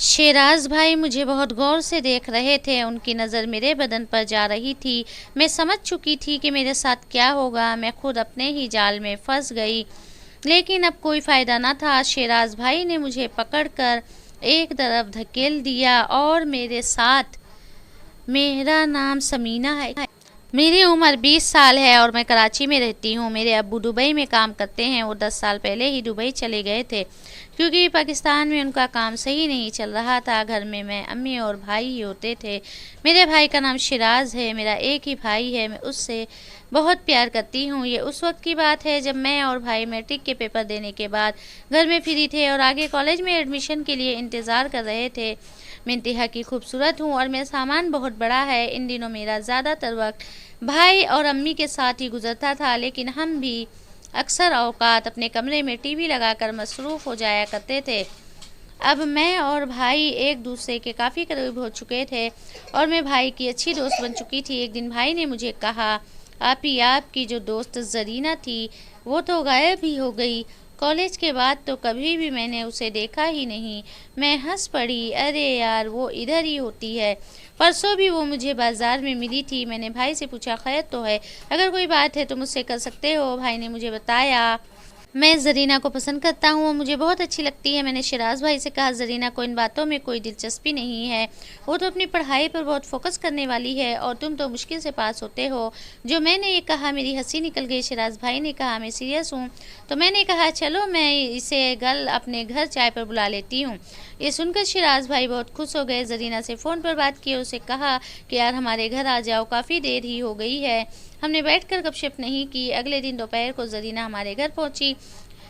शेराज भाई मुझे बहुत गौर से देख रहे थे। उनकी नज़र मेरे बदन पर जा रही थी। मैं समझ चुकी थी कि मेरे साथ क्या होगा। मैं खुद अपने ही जाल में फंस गई, लेकिन अब कोई फ़ायदा न था। शेराज भाई ने मुझे पकड़कर एक तरफ धकेल दिया और मेरे साथ, मेरा नाम समीना है, मेरी उम्र 20 साल है और मैं कराची में रहती हूँ। मेरे अब्बू दुबई में काम करते हैं। वो 10 साल पहले ही दुबई चले गए थे क्योंकि पाकिस्तान में उनका काम सही नहीं चल रहा था। घर में मैं, अम्मी और भाई ही होते थे। मेरे भाई का नाम शिराज है। मेरा एक ही भाई है। मैं उससे बहुत प्यार करती हूँ। ये उस वक्त की बात है जब मैं और भाई मैट्रिक के पेपर देने के बाद घर में फ्री थे और आगे कॉलेज में एडमिशन के लिए इंतज़ार कर रहे थे। मैं इंतहा की खूबसूरत हूँ और मेरा सामान बहुत बड़ा है। इन दिनों मेरा ज़्यादातर वक्त भाई और अम्मी के साथ ही गुजरता था, लेकिन हम भी अक्सर औकात अपने कमरे में टीवी लगाकर मसरूफ़ हो जाया करते थे। अब मैं और भाई एक दूसरे के काफ़ी करीब हो चुके थे और मैं भाई की अच्छी दोस्त बन चुकी थी। एक दिन भाई ने मुझे कहा, आपकी जो दोस्त जरीना थी वो तो गायब ही हो गई। कॉलेज के बाद तो कभी भी मैंने उसे देखा ही नहीं। मैं हंस पड़ी। अरे यार, वो इधर ही होती है। परसों भी वो मुझे बाज़ार में मिली थी। मैंने भाई से पूछा, खैर तो है? अगर कोई बात है तो मुझसे कर सकते हो। भाई ने मुझे बताया, मैं ज़रीना को पसंद करता हूँ, वो मुझे बहुत अच्छी लगती है। मैंने शिराज भाई से कहा, ज़रीना को इन बातों में कोई दिलचस्पी नहीं है। वो तो अपनी पढ़ाई पर बहुत फोकस करने वाली है और तुम तो मुश्किल से पास होते हो। जो मैंने ये कहा, मेरी हंसी निकल गई। शिराज भाई ने कहा, मैं सीरियस हूँ। तो मैंने कहा, चलो मैं इसे कल अपने घर चाय पर बुला लेती हूँ। ये सुनकर शिराज भाई बहुत खुश हो गए। ज़रीना से फ़ोन पर बात की, उसे कहा कि यार हमारे घर आ जाओ, काफ़ी देर ही हो गई है। हमने बैठकर गपशप नहीं की। अगले दिन दोपहर को ज़रीना हमारे घर पहुंची।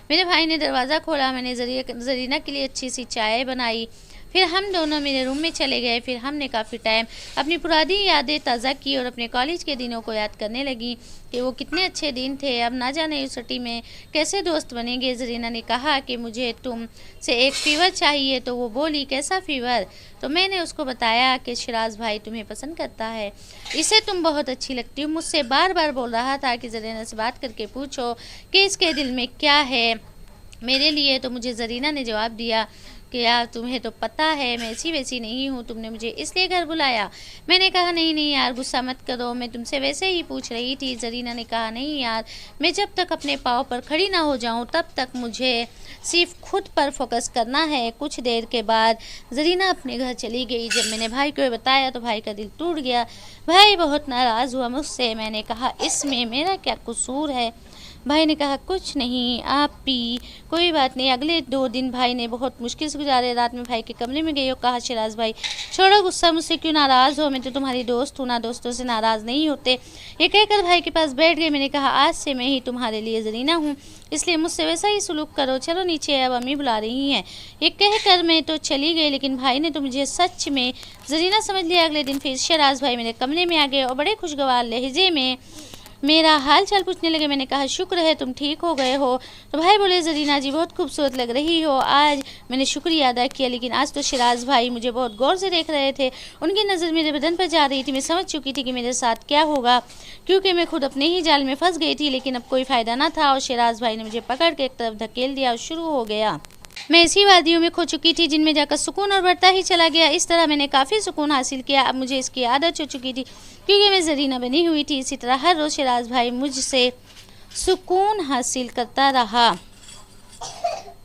मेरे भाई ने दरवाज़ा खोला। मैंने ज़रीना के लिए अच्छी सी चाय बनाई। फिर हम दोनों मेरे रूम में चले गए। फिर हमने काफ़ी टाइम अपनी पुरानी यादें ताज़ा की और अपने कॉलेज के दिनों को याद करने लगी कि वो कितने अच्छे दिन थे। अब ना जाने यूनिवर्सिटी में कैसे दोस्त बनेंगे। ज़रीना ने कहा कि मुझे तुम से एक फ़ीवर चाहिए। तो वो बोली, कैसा फ़ीवर? तो मैंने उसको बताया कि शिराज भाई तुम्हें पसंद करता है, इसे तुम बहुत अच्छी लगती हो। मुझसे बार बार बोल रहा था कि ज़रीना से बात करके पूछो कि इसके दिल में क्या है मेरे लिए। तो मुझे ज़रीना ने जवाब दिया कि यार तुम्हें तो पता है मैं ऐसी वैसी नहीं हूँ, तुमने मुझे इसलिए घर बुलाया। मैंने कहा, नहीं नहीं यार, गुस्सा मत करो, मैं तुमसे वैसे ही पूछ रही थी। ज़रीना ने कहा, नहीं यार, मैं जब तक अपने पाँव पर खड़ी ना हो जाऊँ तब तक मुझे सिर्फ खुद पर फोकस करना है। कुछ देर के बाद ज़रीना अपने घर चली गई। जब मैंने भाई को बताया तो भाई का दिल टूट गया। भाई बहुत नाराज़ हुआ मुझसे। मैंने कहा, इसमें मेरा क्या कसूर है? भाई ने कहा, कुछ नहीं आप भी, कोई बात नहीं। अगले 2 दिन भाई ने बहुत मुश्किल से गुजारे। रात में भाई के कमरे में गई और कहा, शिराज भाई छोड़ो गुस्सा, मुझसे क्यों नाराज़ हो? मैं तो तुम्हारी दोस्त हूँ ना, दोस्तों से नाराज़ नहीं होते। ये कहकर भाई के पास बैठ गई। मैंने कहा, आज से मैं ही तुम्हारे लिए ज़रीना हूँ, इसलिए मुझसे वैसा ही सलूक करो। चलो नीचे, अब अम्मी बुला रही हैं। ये कहकर मैं तो चली गई, लेकिन भाई ने तो मुझे सच में ज़रीना समझ लिया। अगले दिन फिर शिराज भाई मेरे कमरे में आ गए और बड़े खुशगवार लहजे में मेरा हाल चाल पूछने लगे। मैंने कहा, शुक्र है तुम ठीक हो गए हो। तो भाई बोले, ज़रीना जी बहुत खूबसूरत लग रही हो। आज मैंने शुक्रिया अदा किया, लेकिन आज तो शिराज भाई मुझे बहुत गौर से देख रहे थे। उनकी नज़र मेरे बदन पर जा रही थी। मैं समझ चुकी थी कि मेरे साथ क्या होगा, क्योंकि मैं खुद अपने ही जाल में फंस गई थी। लेकिन अब कोई फ़ायदा ना था और शिराज भाई ने मुझे पकड़ के एक तरफ धकेल दिया और शुरू हो गया। मैं इसी वादियों में खो चुकी थी जिनमें जाकर सुकून और बढ़ता ही चला गया। इस तरह मैंने काफ़ी सुकून हासिल किया। अब मुझे इसकी आदत हो चुकी थी क्योंकि मैं ज़रीना बनी हुई थी। इसी तरह हर रोज़ शिराज भाई मुझसे सुकून हासिल करता रहा।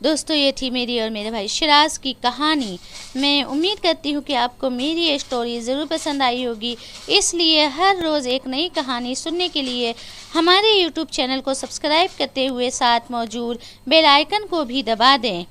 दोस्तों, ये थी मेरी और मेरे भाई शिराज की कहानी। मैं उम्मीद करती हूँ कि आपको मेरी ये स्टोरी ज़रूर पसंद आई होगी। इसलिए हर रोज़ एक नई कहानी सुनने के लिए हमारे YouTube चैनल को सब्सक्राइब करते हुए साथ मौजूद बेल आइकन को भी दबा दें।